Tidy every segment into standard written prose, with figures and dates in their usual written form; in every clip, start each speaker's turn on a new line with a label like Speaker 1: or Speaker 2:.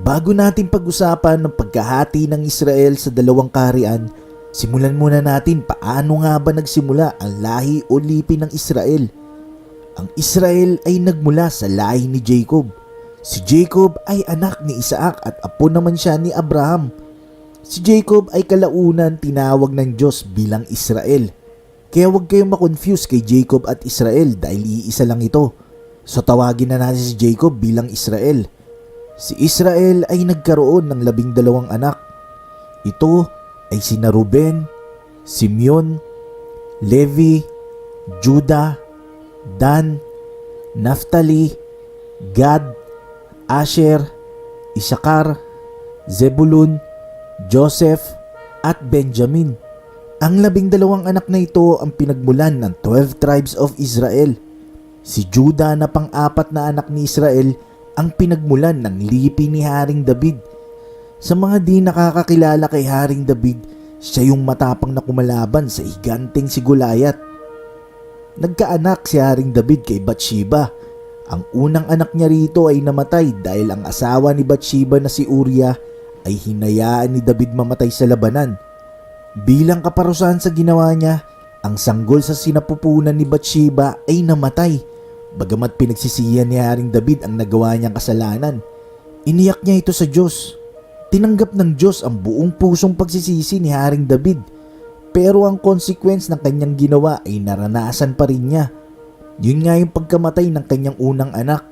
Speaker 1: Bago natin pag-usapan ng pagkahati ng Israel sa dalawang kaharian, simulan muna natin paano nga ba nagsimula ang lahi o lipi ng Israel. Ang Israel ay nagmula sa lahi ni Jacob. Si Jacob ay anak ni Isaac at apo naman siya ni Abraham. Si Jacob ay kalaunan tinawag ng Diyos bilang Israel. Kaya huwag kayong makonfuse kay Jacob at Israel dahil iisa lang ito. So tawagin na natin si Jacob bilang Israel. Si Israel ay nagkaroon ng 12 anak. Ito ay sina Ruben, Simeon, Levi, Judah, Dan, Naphtali, Gad, Asher, Isakar, Zebulun, Joseph, at Benjamin. Ang 12 anak na ito ang pinagmulan ng 12 tribes of Israel. Si Judah na pang-apat na anak ni Israel ang pinagmulan ng lipi ni Haring David. Sa mga di nakakakilala kay Haring David, siya yung matapang na kumalaban sa higanteng si Goliath. Nagkaanak si Haring David kay Bathsheba. Ang unang anak niya rito ay namatay dahil ang asawa ni Bathsheba na si Uriah ay hinayaan ni David mamatay sa labanan. Bilang kaparusahan sa ginawa niya, ang sanggol sa sinapupunan ni Bathsheba ay namatay. Bagamat pinagsisihan ni Haring David ang nagawa niyang kasalanan, iniyak niya ito sa Diyos. Tinanggap ng Diyos ang buong pusong pagsisisi ni Haring David, pero ang consequence ng kanyang ginawa ay naranasan pa rin niya. Yun nga yung pagkamatay ng kanyang unang anak.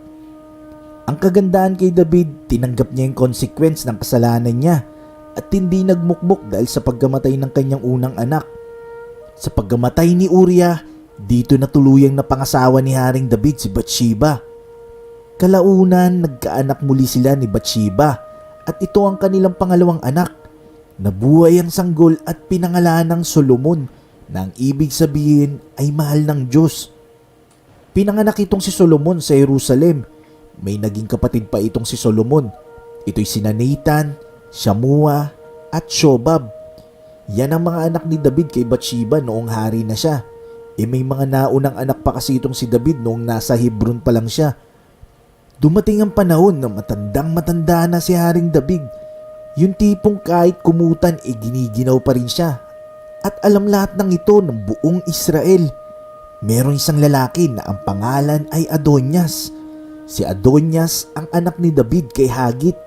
Speaker 1: Ang kagandaan kay David, tinanggap niya yung consequence ng kasalanan niya at hindi nagmukmok dahil sa pagkamatay ng kanyang unang anak. Sa pagkamatay ni Uriah, dito na tuluyang napangasawa ni Haring David si Bathsheba. Kalaunan, nagkaanak muli sila ni Bathsheba at ito ang kanilang pangalawang anak. Nabuhay ang sanggol at pinangalan ng Solomon na ang ibig sabihin ay mahal ng Diyos. Pinanganak itong si Solomon sa Jerusalem. May naging kapatid pa itong si Solomon. Ito'y sina Nathan, Shamua at Shobab. Yan ang mga anak ni David kay Bathsheba noong hari na siya. May mga naunang anak pa kasi itong si David noong nasa Hebron pa lang siya. Dumating ang panahon na matandang-matanda na si Haring David. Yung tipong kahit kumutan giniginaw pa rin siya. At alam lahat ng ito ng buong Israel. Merong isang lalaki na ang pangalan ay Adonias. Si Adonias ang anak ni David kay Hagit.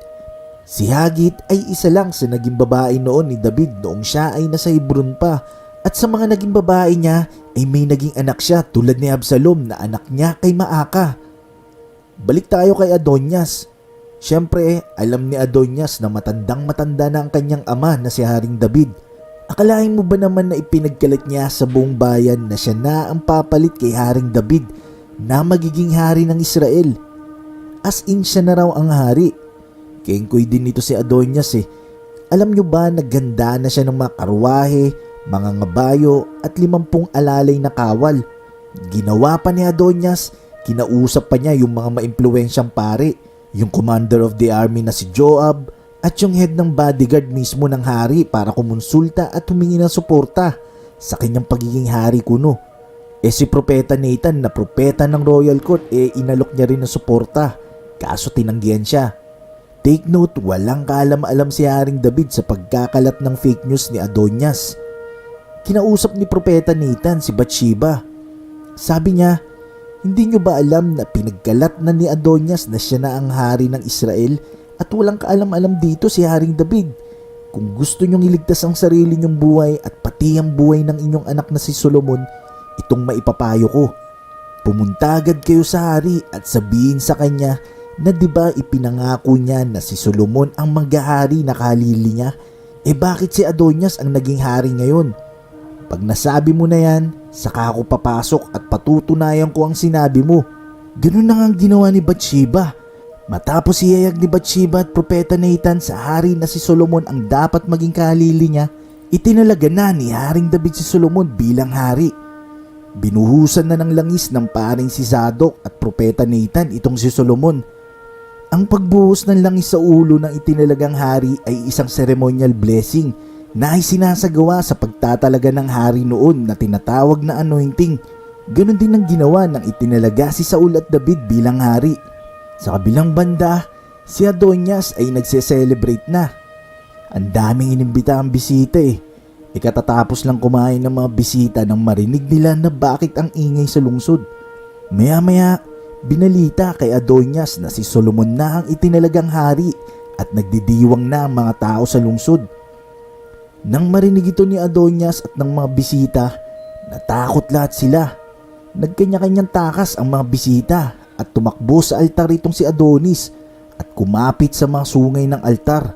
Speaker 1: Si Hagit ay isa lang sa naging babae noon ni David noong siya ay nasa Hebron pa. At sa mga naging babae niya ay may naging anak siya tulad ni Absalom na anak niya kay Maaka. Balik tayo kay Adonias. Siyempre, alam ni Adonias na matandang-matanda na ang kanyang ama na si Haring David. Akalain mo ba naman na ipinagkalat niya sa buong bayan na siya na ang papalit kay Haring David na magiging hari ng Israel? As in siya na raw ang hari. Kengkoy din nito si Adonias eh. Alam nyo ba na ganda na siya ng mga karwahe, mga ngabayo at 50 alalay na kawal. Ginawa pa ni Adonias, kinausap pa niya yung mga maimpluwensyang pare, yung commander of the army na si Joab at yung head ng bodyguard mismo ng hari para kumonsulta at humingi ng suporta sa kanyang pagiging hari kuno. Si Propeta Nathan na propeta ng royal court inalok niya rin ng suporta, kaso tinanggihan siya. Take note, walang kaalam-alam si Haring David sa pagkakalat ng fake news ni Adonias. Kinausap ni Propeta Nathan si Bathsheba. Sabi niya, hindi nyo ba alam na pinagkalat na ni Adonias na siya na ang hari ng Israel at walang kaalam-alam dito si Haring David? Kung gusto nyong iligtas ang sarili nyong buhay at pati ang buhay ng inyong anak na si Solomon, itong maipapayo ko. Pumunta agad kayo sa hari at sabihin sa kanya na diba ipinangako niya na si Solomon ang maghahari na kalili niya? Bakit si Adonias ang naging hari ngayon? Pag nasabi mo na yan, saka ako papasok at patutunayan ko ang sinabi mo. Ganun na nga ang ginawa ni Bathsheba. Matapos iyayag ni Bathsheba at Propeta Nathan sa hari na si Solomon ang dapat maging kalili niya, itinalaga na ni Haring David si Solomon bilang hari. Binuhusan na ng langis ng paring si Zadok at Propeta Nathan itong si Solomon. Ang pagbuhos ng langis sa ulo ng itinalagang hari ay isang ceremonial blessing na ay sinasagawa sa pagtatalaga ng hari noon na tinatawag na anointing. Ganon din ang ginawa ng itinalaga si Saul at David bilang hari. Sa kabilang banda, Si Adonias ay nagse-celebrate na. Ang daming inimbita ang bisita Ikatatapos lang kumain ng mga bisita nang marinig nila na bakit ang ingay sa lungsod. Maya-maya, binalita kay Adonias na si Solomon na ang itinalagang hari at nagdidiwang na ang mga tao sa lungsod. Nang marinig ito ni Adonias at ng mga bisita, natakot lahat sila. Nagkanya-kanyang takas ang mga bisita at tumakbo sa altar itong si Adonis at kumapit sa mga sungay ng altar.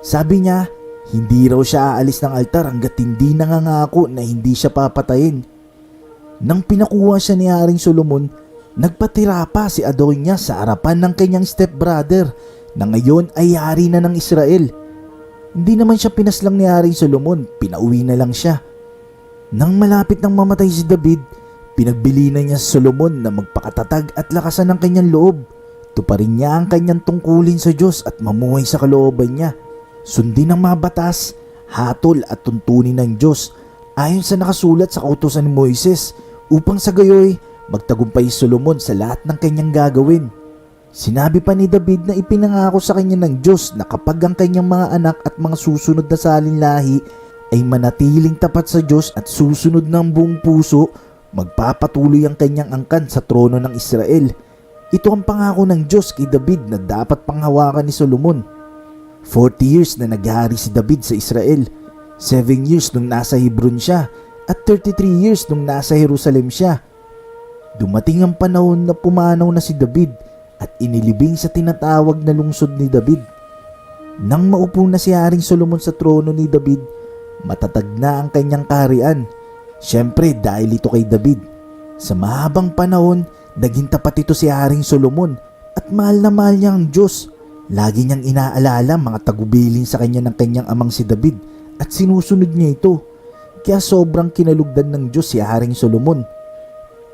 Speaker 1: Sabi niya, hindi raw siya aalis ng altar hanggat hindi nangangako na hindi siya papatayin. Nang pinakuha siya ni Haring Solomon, nagpatira pa si Adonias sa harapan ng kanyang stepbrother na ngayon ay hari na ng Israel. Hindi naman siya pinaslang ni Haring Solomon, pinauwi na lang siya. Nang malapit nang mamatay si David, pinagbilinan niya si Solomon na magpakatatag at lakasan ng kanyang loob. Tuparin niya ang kanyang tungkulin sa Diyos at mamuhay sa kalooban niya. Sundin ang mga batas, hatol at tuntunin ng Diyos ayon sa nakasulat sa kautusan ni Moises upang sa gayoy magtagumpay si Solomon sa lahat ng kanyang gagawin. Sinabi pa ni David na ipinangako sa kanya ng Diyos na kapag ang kanyang mga anak at mga susunod na salinlahi ay manatiling tapat sa Diyos at susunod ng buong puso, magpapatuloy ang kanyang angkan sa trono ng Israel. Ito ang pangako ng Diyos kay David na dapat panghawakan ni Solomon. 40 years na naghari si David sa Israel, 7 years nung nasa Hebron siya at 33 years nung nasa Jerusalem siya. Dumating ang panahon na pumanaw na si David at inilibing sa tinatawag na lungsod ni David. Nang maupo na si Haring Solomon sa trono ni David, matatag na ang kanyang kaharian. Siyempre dahil ito kay David. Sa mahabang panahon, naging tapat ito si Haring Solomon at mahal na mahal niya ang Diyos. Lagi niyang inaalala mga tagubilin sa kanya ng kanyang amang si David at sinusunod niya ito. Kaya sobrang kinalugdan ng Diyos si Haring Solomon.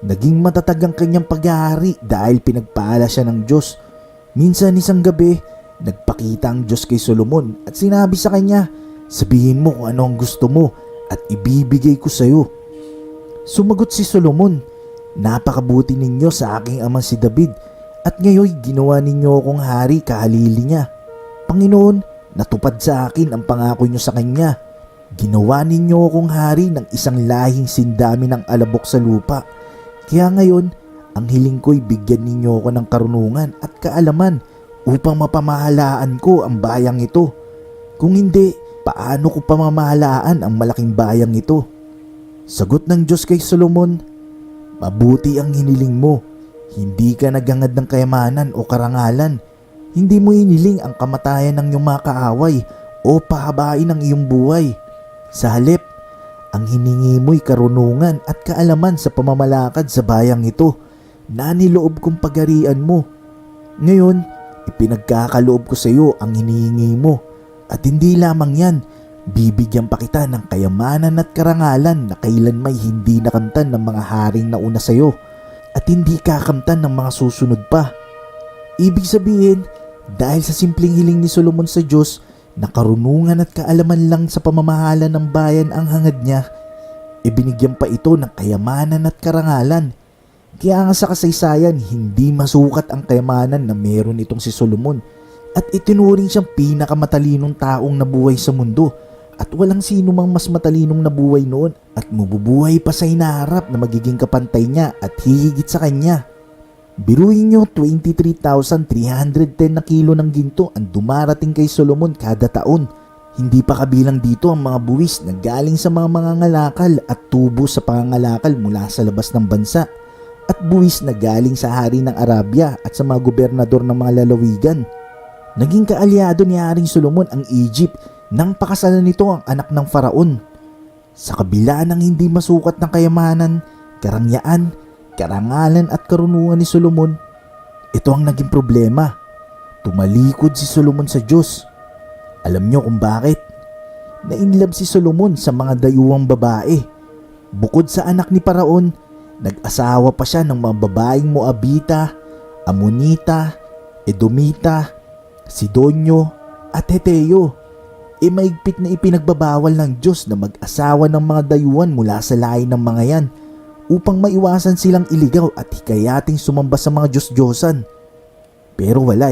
Speaker 1: Naging matatag ang kanyang paghahari dahil pinagpala siya ng Diyos. Minsan isang gabi, nagpakita ang Diyos kay Solomon at sinabi sa kanya, sabihin mo kung ano ang gusto mo at ibibigay ko sa iyo. Sumagot si Solomon, napakabuti ninyo sa aking amang si David at ngayon ginawa ninyo akong hari kahalili niya. Panginoon, natupad sa akin ang pangako niyo sa kanya. Ginawa ninyo akong hari ng isang lahing sindami ng alabok sa lupa. Kaya ngayon, ang hiling ko'y bigyan ninyo ako ng karunungan at kaalaman upang mapamahalaan ko ang bayang ito. Kung hindi, paano ko pamamahalaan ang malaking bayang ito? Sagot ng Diyos kay Solomon, mabuti ang hiniling mo. Hindi ka naghangad ng kayamanan o karangalan. Hindi mo hiniling ang kamatayan ng iyong mga kaaway o pahabain ang iyong buhay. Sa halip, ang hiningi mo'y karunungan at kaalaman sa pamamalakad sa bayang ito na niloob kong pagharian mo. Ngayon, ipinagkakaloob ko sa iyo ang hinihingi mo. At hindi lamang yan, bibigyan pa kita ng kayamanan at karangalan na kailan may hindi nakamtan ng mga haring nauna sa iyo at hindi kakamtan ng mga susunod pa. Ibig sabihin, dahil sa simpleng hiling ni Solomon sa Diyos na karunungan at kaalaman lang sa pamamahala ng bayan ang hangad niya, ibinigyan pa ito ng kayamanan at karangalan. Kaya nga sa kasaysayan, hindi masukat ang kayamanan na meron itong si Solomon at itinuring siyang pinakamatalinong taong nabuhay sa mundo at walang sino mang mas matalinong nabuhay noon at mabubuhay pa sa hinaharap na magiging kapantay niya at hihigit sa kanya. Biruin nyo, 23,310 na kilo ng ginto ang dumarating kay Solomon kada taon. Hindi pa kabilang dito ang mga buwis na galing sa mga mangangalakal at tubo sa pangangalakal mula sa labas ng bansa at buwis na galing sa hari ng Arabia at sa mga gobernador ng mga lalawigan. Naging kaalyado ni Haring Solomon ang Egypt nang pakasalan nito ang anak ng Faraon. Sa kabila ng hindi masukat ng kayamanan, karangyaan, karangalan at karunungan ni Solomon, ito ang naging problema. Tumalikod si Solomon sa Diyos. Alam niyo kung bakit? Nainlove si Solomon sa mga dayuhang babae. Bukod sa anak ni Faraon, nag-asawa pa siya ng mga babaeng Moabita, Amonita, Edomita, Sidonyo at Heteo. Maigpit na ipinagbabawal ng Diyos na mag-asawa ng mga dayuhan mula sa lahi ng mga yan upang maiwasan silang iligaw at hikayating sumamba sa mga Diyos-Diyosan. Pero wala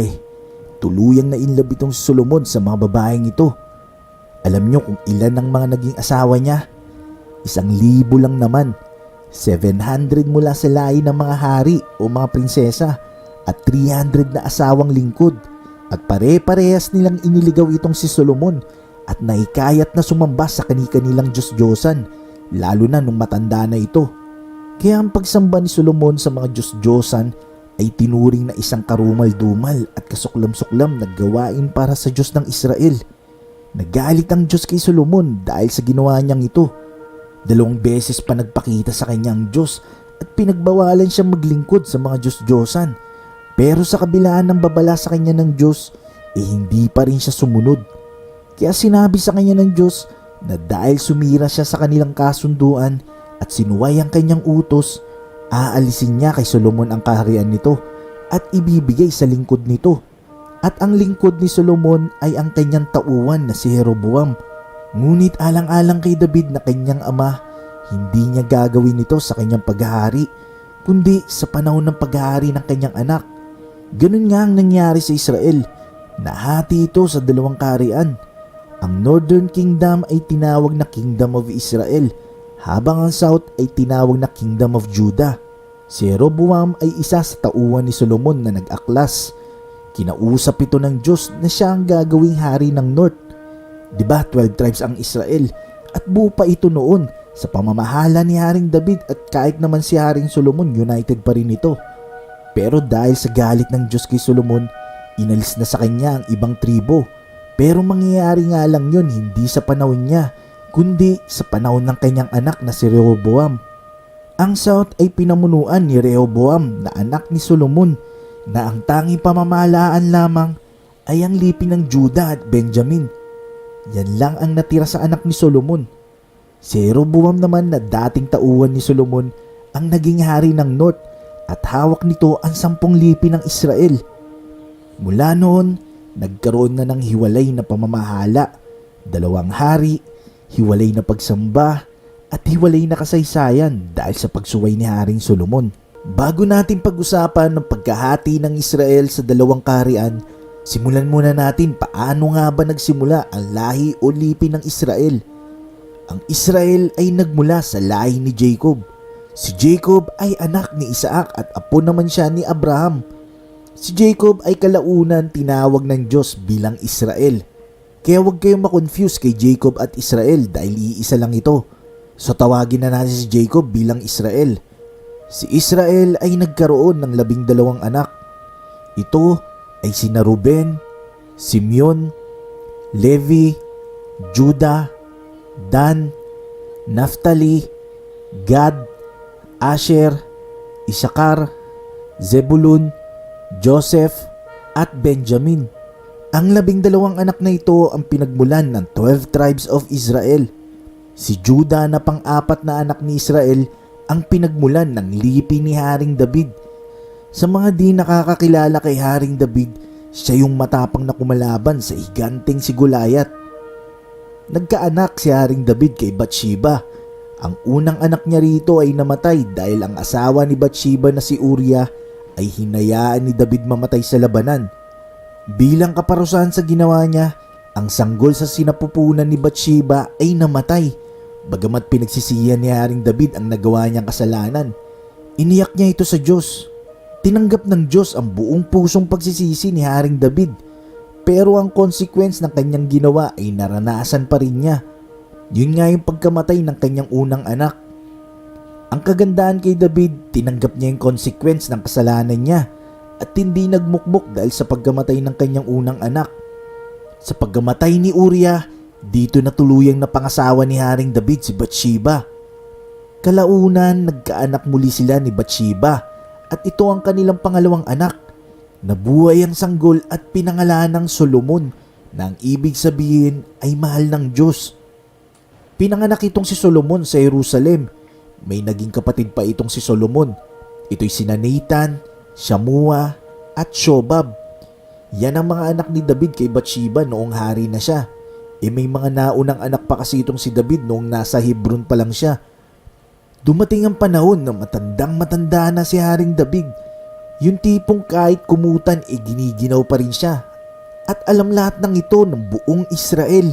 Speaker 1: tuluyang na inlove itong si Solomon sa mga babaeng ito. Alam nyo kung ilan ang mga naging asawa niya? 1,000 lang naman. 700 mula sa lahi ng mga hari o mga prinsesa at 300 na asawang lingkod. At pare-parehas nilang iniligaw itong si Solomon at naikayat na sumamba sa kani-kanilang Diyos-Diyosan, lalo na nung matanda na ito. Kaya ang pagsamba ni Solomon sa mga Diyos-Diyosan ay tinuring na isang karumal-dumal at kasuklam-suklam na gawain para sa Diyos ng Israel. Nagalit ang Diyos kay Solomon dahil sa ginawa niyang ito. 2 beses pa nagpakita sa kanya ang Diyos at pinagbawalan siyang maglingkod sa mga Diyos-Diyosan. Pero sa kabilaan ng babala sa kanya ng Diyos, hindi pa rin siya sumunod. Kaya sinabi sa kanya ng Diyos na dahil sumira siya sa kanilang kasunduan at sinuway ang kanyang utos, aalisin niya kay Solomon ang kaharian nito at ibibigay sa lingkod nito. At ang lingkod ni Solomon ay ang kanyang tauhan na si Jeroboam. Ngunit alang-alang kay David na kanyang ama, hindi niya gagawin ito sa kanyang paghahari, kundi sa panahon ng paghahari ng kanyang anak. Ganun nga ang nangyari sa Israel. Nahati ito sa 2 kaharian. Ang Northern Kingdom ay tinawag na Kingdom of Israel, habang ang South ay tinawag na Kingdom of Judah. Si Jeroboam ay isa sa tauhan ni Solomon na nag-aklas. Kinausap ito ng Diyos na siya ang gagawing hari ng North. Diba 12 tribes ang Israel at buo pa ito noon sa pamamahala ni Haring David at kahit naman si Haring Solomon united pa rin ito. Pero dahil sa galit ng Diyos kay Solomon, inalis na sa kanya ang ibang tribo. Pero mangyayari nga lang yun hindi sa panahon niya, kundi sa panahon ng kanyang anak na si Rehoboam. Ang South ay pinamunuan ni Rehoboam na anak ni Solomon, na ang tanging pamamahalaan lamang ay ang lipi ng Judah at Benjamin. Yan lang ang natira sa anak ni Solomon. Si Jeroboam naman na dating tauhan ni Solomon ang naging hari ng North at hawak nito ang 10 lipi ng Israel. Mula noon, nagkaroon na ng hiwalay na pamamahala, 2 hari, hiwalay na pagsamba at hiwalay na kasaysayan dahil sa pagsuway ni Haring Solomon. Bago natin pag-usapan ng pagkahati ng Israel sa 2 kaharian, simulan muna natin paano nga ba nagsimula ang lahi o lipi ng Israel. Ang Israel ay nagmula sa lahi ni Jacob. Si Jacob ay anak ni Isaac at apo naman siya ni Abraham. Si Jacob ay kalaunan tinawag ng Diyos bilang Israel. Kaya huwag kayong makonfuse kay Jacob at Israel dahil iisa lang ito. So tawagin na natin si Jacob bilang Israel. Si Israel ay nagkaroon ng 12 anak. Ito ay sina Ruben, Simeon, Levi, Judah, Dan, Naphtali, Gad, Asher, Isakar, Zebulun, Joseph, at Benjamin. Ang 12 anak na ito ang pinagmulan ng 12 tribes of Israel. Si Judah na pang-4 na anak ni Israel ang pinagmulan ng lipi ni Haring David. Sa mga di nakakakilala kay Haring David, siya yung matapang na kumalaban sa higanteng si Goliath. Nagkaanak si Haring David kay Bathsheba. Ang unang anak niya rito ay namatay dahil ang asawa ni Bathsheba na si Uriah ay hinayaan ni David mamatay sa labanan. Bilang kaparusahan sa ginawa niya, ang sanggol sa sinapupunan ni Bathsheba ay namatay. Bagamat pinagsisihan ni Haring David ang nagawa niyang kasalanan, iniyak niya ito sa Diyos. Tinanggap ng Diyos ang buong pusong pagsisisi ni Haring David, pero ang consequence ng kanyang ginawa ay naranasan pa rin niya. Yun nga yung pagkamatay ng kanyang unang anak. Ang kagandahan kay David, tinanggap niya yung consequence ng kasalanan niya at hindi nagmukmok dahil sa pagkamatay ng kanyang unang anak. Sa pagkamatay ni Uriah, dito na tuluyang napangasawa ni Haring David si Bathsheba. Kalaunan, nagkaanak muli sila ni Bathsheba at ito ang kanilang pangalawang anak. Nabuhay ang sanggol at pinangalan ng Solomon na ang ibig sabihin ay mahal ng Diyos. Pinanganak itong si Solomon sa Jerusalem. May naging kapatid pa itong si Solomon. Ito'y sina Nathan, Shamua at Shobab. Yan ang mga anak ni David kay Bathsheba noong hari na siya. May mga naunang anak pa kasi itong si David noong nasa Hebron pa lang siya. Dumating ang panahon na matandang-matanda na si Haring David. Yung tipong kahit kumutan giniginaw pa rin siya. At alam lahat ng ito ng buong Israel.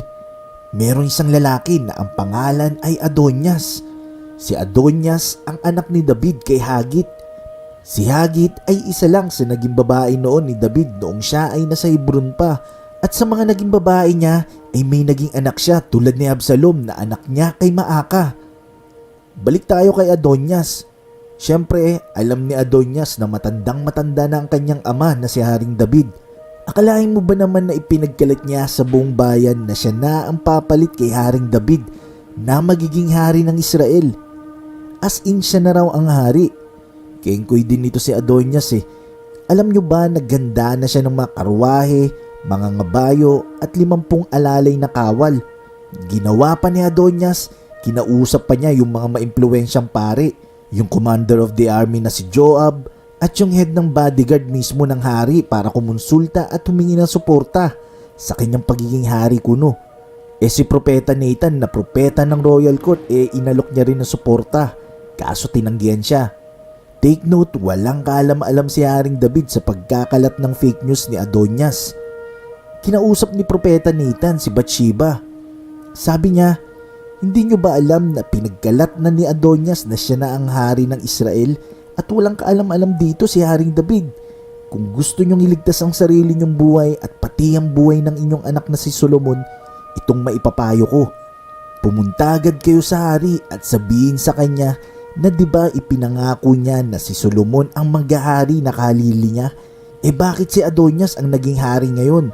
Speaker 1: Meron isang lalaki na ang pangalan ay Adonias. Si Adonias ang anak ni David kay Hagit. Si Hagit ay isa lang sa naging babae noon ni David noong siya ay nasa Hebron pa. At sa mga naging babae niya ay may naging anak siya tulad ni Absalom na anak niya kay Maaka. Balik tayo kay Adonias. Siyempre, alam ni Adonias na matandang-matanda na ang kanyang ama na si Haring David. Akalain mo ba naman na ipinagkalat niya sa buong bayan na siya na ang papalit kay Haring David na magiging hari ng Israel? As in siya na raw ang hari. Kengkoy din nito si Adonias eh. Alam nyo ba na ganda na siya ng mga karwahe, mga ngabayo at 50 alalay na kawal? Ginawa pa ni Adonias, kinausap pa niya yung mga maimpluwensyang pare, yung commander of the army na si Joab at yung head ng bodyguard mismo ng hari para kumonsulta at humingi ng suporta sa kanyang pagiging hari kuno. Si Propeta Nathan na propeta ng royal court inalok niya rin ng suporta, kaso tinanggihan siya. Take note, walang kaalam-alam si Haring David sa pagkakalat ng fake news ni Adonias. Kinausap ni Propeta Nathan si Bathsheba. Sabi niya, hindi nyo ba alam na pinagkalat na ni Adonias na siya na ang hari ng Israel at walang kaalam-alam dito si Haring David? Kung gusto nyong iligtas ang sarili nyong buhay at pati ang buhay ng inyong anak na si Solomon, itong maipapayo ko. Pumunta agad kayo sa hari at sabihin sa kanya na diba ipinangako niya na si Solomon ang maghahari na kahalili niya? Bakit si Adonias ang naging hari ngayon?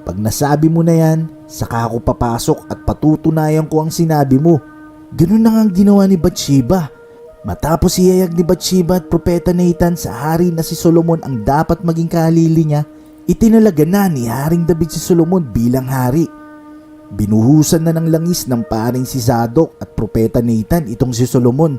Speaker 1: Pag nasabi mo na yan, saka ako papasok at patutunayan ko ang sinabi mo. Ganun na nga ang ginawa ni Bathsheba. Matapos iyayag ni Bathsheba at Propeta Nathan sa hari na si Solomon ang dapat maging kahalili niya, itinalaga na ni Haring David si Solomon bilang hari. Binuhusan na ng langis ng paring si Zadok at Propeta Nathan itong si Solomon.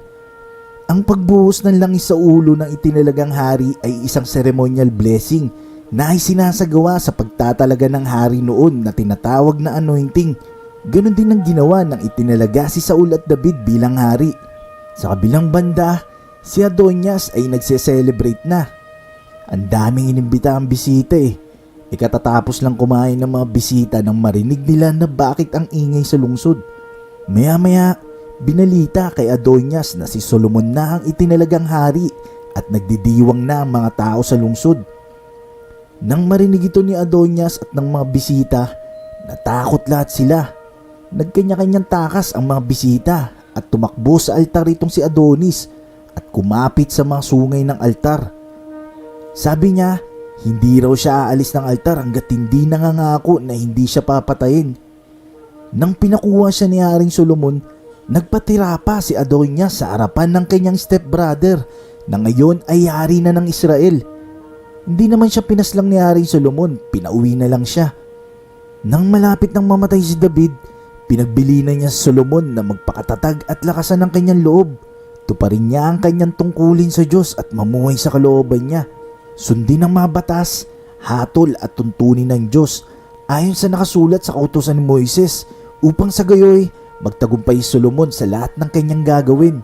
Speaker 1: Ang pagbuhos ng langis sa ulo ng itinalagang hari ay isang ceremonial blessing na ay sinasagawa sa pagtatalaga ng hari noon na tinatawag na anointing. Ganon din ang ginawa ng itinalaga si Saul at David bilang hari. Sa kabilang banda, si Adonias ay nagse-celebrate na. Ang daming inimbita ang bisita Katatapos lang kumain ng mga bisita nang marinig nila na bakit ang ingay sa lungsod. Maya-maya, binalita kay Adonias na si Solomon na ang itinalagang hari at nagdidiwang na ang mga tao sa lungsod. Nang marinig ito ni Adonias at ng mga bisita, natakot lahat sila. Nagkanya-kanyang takas ang mga bisita at tumakbo sa altar itong si Adonis at kumapit sa mga sungay ng altar. Sabi niya, hindi raw siya aalis ng altar hanggat hindi nangangako na hindi siya papatayin. Nang pinakuha siya ni Haring Solomon, nagpatira pa si Adonias sa harapan ng kanyang stepbrother na ngayon ay hari na ng Israel. Hindi naman siya pinaslang ni Haring Solomon, pinauwi na lang siya. Nang malapit nang mamatay si David, pinagbilinan niya si Solomon na magpakatatag at lakasan ng kanyang loob. Tuparin niya ang kanyang tungkulin sa Diyos at mamuhay sa kalooban niya. Sundin ang mga batas, hatol at tuntunin ng Diyos ayon sa nakasulat sa kautusan ni Moises upang sa gayoy magtagumpay si Solomon sa lahat ng kanyang gagawin.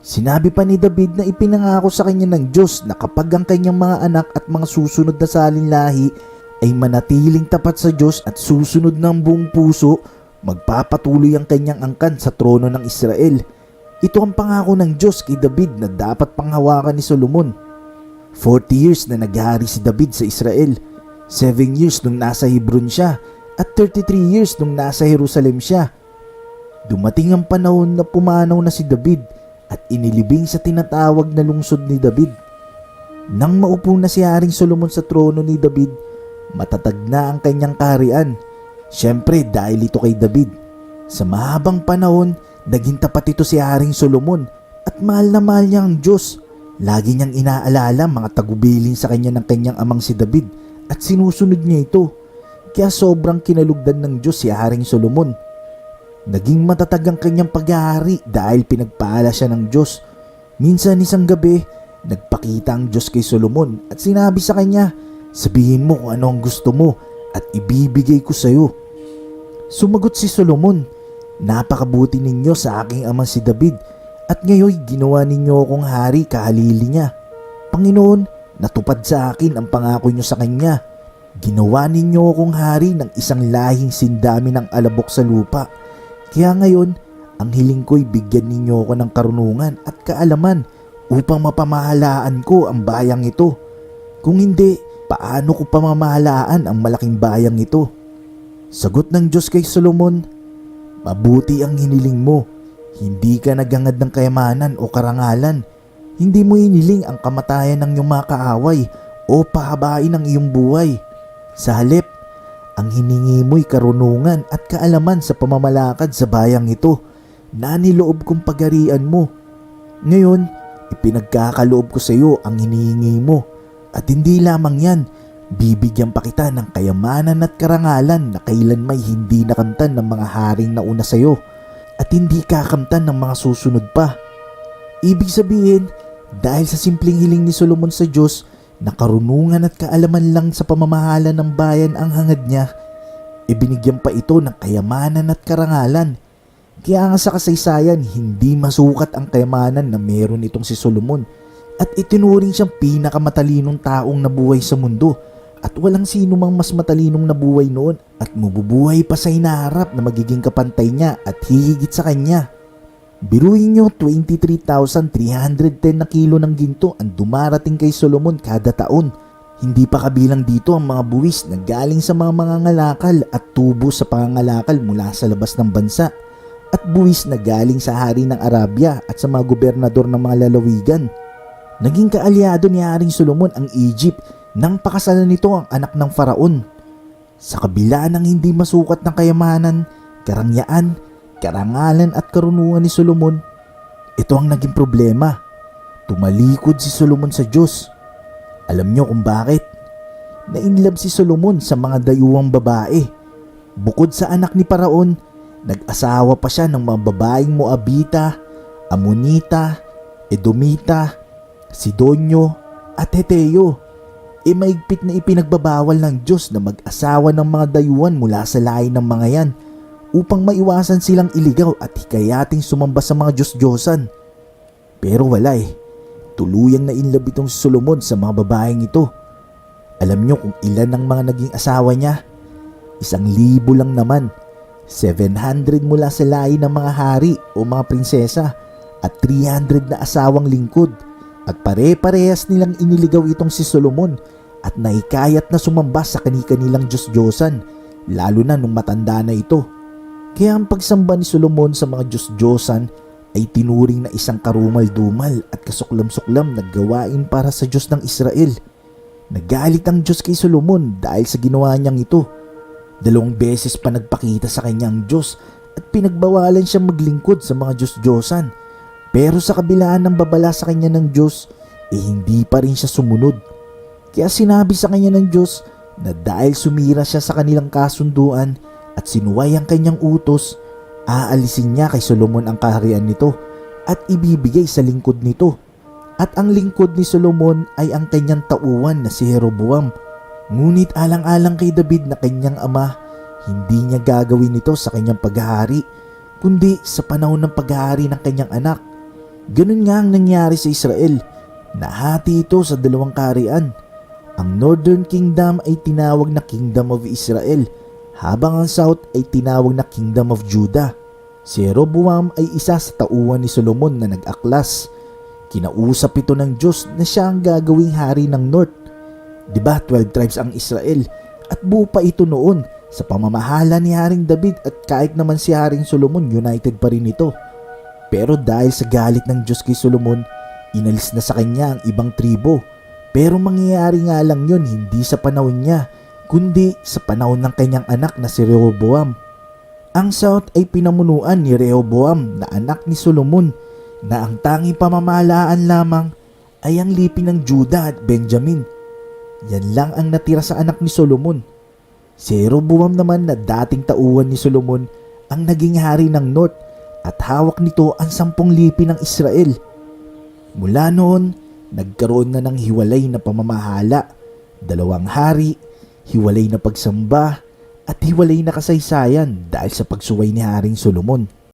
Speaker 1: Sinabi pa ni David na ipinangako sa kanya ng Diyos na kapag ang kanyang mga anak at mga susunod na salinlahi ay manatiling tapat sa Diyos at susunod ng buong puso, magpapatuloy ang kanyang angkan sa trono ng Israel. Ito ang pangako ng Diyos kay David na dapat panghawakan ni Solomon. 40 years na naghari si David sa Israel, 7 years nung nasa Hebron siya at 33 years nung nasa Jerusalem siya. Dumating ang panahon na pumanaw na si David at inilibing sa tinatawag na lungsod ni David. Nang maupo na si Haring Solomon sa trono ni David, matatag na ang kanyang kaharian. Siyempre dahil ito kay David. Sa mahabang panahon, naging tapat ito si Haring Solomon at mahal na mahal niya ang Diyos. Lagi niyang inaalala mga tagubilin sa kanya ng kanyang amang si David at sinusunod niya ito. Kaya sobrang kinalugdan ng Diyos si Haring Solomon. Naging matatag ang kanyang paghahari dahil pinagpala siya ng Diyos. Minsan isang gabi, nagpakita ang Diyos kay Solomon at sinabi sa kanya, sabihin mo kung ano ang gusto mo at ibibigay ko sa iyo. Sumagot si Solomon, napakabuti ninyo sa aking amang si David at ngayon ginawa ninyo akong hari kahalili niya. Panginoon, natupad sa akin ang pangako niyo sa kanya. Ginawa ninyo akong hari ng isang lahing sindami ng alabok sa lupa. Kaya ngayon, ang hiling ko'y bigyan ninyo ako ng karunungan at kaalaman upang mapamahalaan ko ang bayang ito. Kung hindi, paano ko pamamahalaan ang malaking bayang ito? Sagot ng Diyos kay Solomon, mabuti ang hiniling mo. Hindi ka naghangad ng kayamanan o karangalan. Hindi mo hiniling ang kamatayan ng iyong mga kaaway o pahabain ang iyong buhay. Sa halip, ang hiningi mo'y karunungan at kaalaman sa pamamalakad sa bayang ito na niloob kong pagarian mo. Ngayon, ipinagkakaloob ko sa iyo ang hinihingi mo. At hindi lamang yan, bibigyan pa kita ng kayamanan at karangalan na kailanmay hindi nakamtan ng mga haring nauna sa iyo at hindi kakamtan ng mga susunod pa. Ibig sabihin, dahil sa simpleng hiling ni Solomon sa Diyos na karunungan at kaalaman lang sa pamamahala ng bayan ang hangad niya, ibinigyan pa ito ng kayamanan at karangalan. Kaya nga sa kasaysayan, hindi masukat ang kayamanan na meron itong si Solomon at itinuring siyang pinakamatalinong taong nabuhay sa mundo at walang sino mang mas matalinong nabuhay noon at mabubuhay pa sa hinaharap na magiging kapantay niya at hihigit sa kanya. Biruin nyo, 23,310 na kilo ng ginto ang dumarating kay Solomon kada taon. Hindi pa kabilang dito ang mga buwis na galing sa mga mangangalakal at tubo sa pangangalakal mula sa labas ng bansa at buwis na galing sa hari ng Arabia at sa mga gobernador ng mga lalawigan. Naging kaalyado ni Haring Solomon ang Egypt nang pakasalan nito ang anak ng Faraon. Sa kabila ng hindi masukat ng kayamanan, karangyaan, karangalan at karunungan ni Solomon, ito ang naging problema. Tumalikod si Solomon sa Diyos. Alam niyo kung bakit? Nainlove si Solomon sa mga dayuhang babae. Bukod sa anak ni Paraon, nag-asawa pa siya ng mga babaeng Moabita, Amonita, Edomita, Sidonyo at Heteo. Maigpit na ipinagbabawal ng Diyos na mag-asawa ng mga dayuhan mula sa lahi ng mga yan upang maiwasan silang iligaw at hikayating sumamba sa mga Diyos-Diyosan. Pero wala tuluyang nainlove itong si Solomon sa mga babaeng ito. Alam niyo kung ilan ang mga naging asawa niya? 1,000 lang naman. 700 mula sa lahi ng mga hari o mga prinsesa at 300 na asawang lingkod. At pare-parehas nilang iniligaw itong si Solomon at naikayat na sumamba sa kani-kanilang Diyos-Diyosan, lalo na nung matanda na ito. Kaya ang pagsamba ni Solomon sa mga Diyos-Diyosan ay tinuring na isang karumal-dumal at kasuklam-suklam na gawain para sa Diyos ng Israel. Nagalit ang Diyos kay Solomon dahil sa ginawa niyang ito. 2 beses pa nagpakita sa kanya ang Diyos at pinagbawalan siyang maglingkod sa mga Diyos-Diyosan. Pero sa kabilaan ng babala sa kanya ng Diyos, hindi pa rin siya sumunod. Kaya sinabi sa kanya ng Diyos na dahil sumira siya sa kanilang kasunduan at sinuway ang kanyang utos, aalisin niya kay Solomon ang kaharian nito at ibibigay sa lingkod nito. At ang lingkod ni Solomon ay ang kanyang tauhan na si Jeroboam. Ngunit alang-alang kay David na kanyang ama, hindi niya gagawin ito sa kanyang paghahari, kundi sa panahon ng paghahari ng kanyang anak. Ganun nga ang nangyari sa Israel. Nahati ito sa 2 kaharian. Ang Northern Kingdom ay tinawag na Kingdom of Israel, habang ang South ay tinawag na Kingdom of Judah. Si Jeroboam ay isa sa tauhan ni Solomon na nag-aklas. Kinausap ito ng Diyos na siya ang gagawing hari ng North. Diba 12 tribes ang Israel at buo pa ito noon sa pamamahala ni Haring David at kahit naman si Haring Solomon united pa rin ito. Pero dahil sa galit ng Diyos kay Solomon, inalis na sa kanya ang ibang tribo. Pero mangyayari nga lang yun hindi sa panahon niya, kundi sa panahon ng kanyang anak na si Rehoboam. Ang South ay pinamunuan ni Rehoboam na anak ni Solomon na ang tanging pamamahalaan lamang ay ang lipi ng Judah at Benjamin. Yan lang ang natira sa anak ni Solomon. Si Rehoboam naman na dating tauhan ni Solomon ang naging hari ng North at hawak nito ang 10 lipi ng Israel. Mula noon, nagkaroon na ng hiwalay na pamamahala, 2 hari, hiwalay na pagsamba, at hiwalay na kasaysayan dahil sa pagsuway ni Haring Solomon.